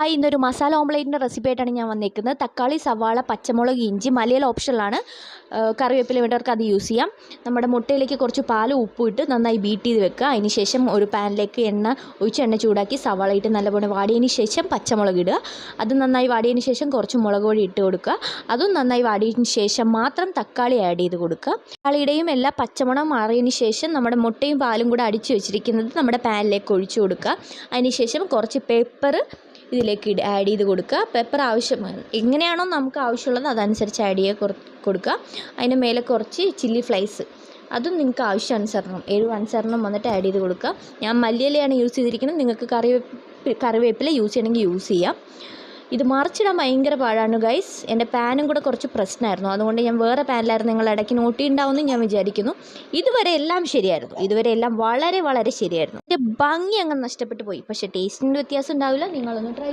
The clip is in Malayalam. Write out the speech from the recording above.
ഇന്നൊരു മസാല ഓംലേറ്റിൻ്റെ റെസിപ്പി ആയിട്ടാണ് ഞാൻ വന്നിരിക്കുന്നത്. തക്കാളി, സവാള, പച്ചമുളക്, ഇഞ്ചി, മല്ലിയില ഓപ്ഷനിലാണ്. കറിവേപ്പില വേണ്ടവർക്ക് അത് യൂസ് ചെയ്യാം. നമ്മുടെ മുട്ടയിലേക്ക് കുറച്ച് പാലും ഉപ്പും ഇട്ട് നന്നായി ബീറ്റ് ചെയ്ത് വെക്കുക. അതിന് ശേഷം ഒരു പാനിലേക്ക് എണ്ണ ചൂടാക്കി സവാള ഇട്ട് നല്ലപോലെ വാടിയതിന് ശേഷം പച്ചമുളക് ഇടുക. അത് നന്നായി വാടിയതിന് ശേഷം കുറച്ച് മുളക് പൊടി ഇട്ട് കൊടുക്കുക. അതും നന്നായി വാടിയതിന് ശേഷം മാത്രം തക്കാളി ആഡ് ചെയ്ത് കൊടുക്കുക. തക്കാളിയുടെയും എല്ലാ പച്ചമണം മാറിയതിന് ശേഷം നമ്മുടെ മുട്ടയും പാലും കൂടെ അടിച്ച് വെച്ചിരിക്കുന്നത് നമ്മുടെ പാനിലേക്ക് ഒഴിച്ചു കൊടുക്കുക. അതിന് ശേഷം കുറച്ച് പെപ്പർ ഇതിലേക്ക് ആഡ് ചെയ്ത് കൊടുക്കുക. പെപ്പർ ആവശ്യമാണ്, എങ്ങനെയാണോ നമുക്ക് ആവശ്യമുള്ളത് അതനുസരിച്ച് ആഡ് ചെയ്ത് കൊടുക്കുക. അതിന് മേലെ കുറച്ച് ചില്ലി ഫ്ലേക്സ്, അതും നിങ്ങൾക്ക് ആവശ്യാനുസരണം എരിവ് അനുസരണം വന്നിട്ട് ആഡ് ചെയ്ത് കൊടുക്കുക. ഞാൻ മല്ലിയിലയാണ് യൂസ് ചെയ്തിരിക്കുന്നത്. നിങ്ങൾക്ക് കറിവേപ്പില യൂസ് ചെയ്യണമെങ്കിൽ യൂസ് ചെയ്യാം. ഇത് മറിച്ചിടാൻ ഭയങ്കര പാടാണ് ഗൈസ്. എൻ്റെ പാനും കൂടെ കുറച്ച് പ്രശ്നമായിരുന്നു, അതുകൊണ്ട് ഞാൻ വേറെ പാനിലായിരുന്നു. നിങ്ങൾ ഇടയ്ക്ക് നോട്ടിയുണ്ടാവുമെന്ന് ഞാൻ വിചാരിക്കുന്നു. ഇതുവരെ എല്ലാം ശരിയായിരുന്നു, ഇതുവരെ എല്ലാം വളരെ വളരെ ശരിയായിരുന്നു. എൻ്റെ ഭംഗി അങ്ങ് നഷ്ടപ്പെട്ടു പോയി. പക്ഷേ ടേസ്റ്റിൻ്റെ വ്യത്യാസം ഉണ്ടാവില്ല. നിങ്ങളൊന്ന് ട്രൈ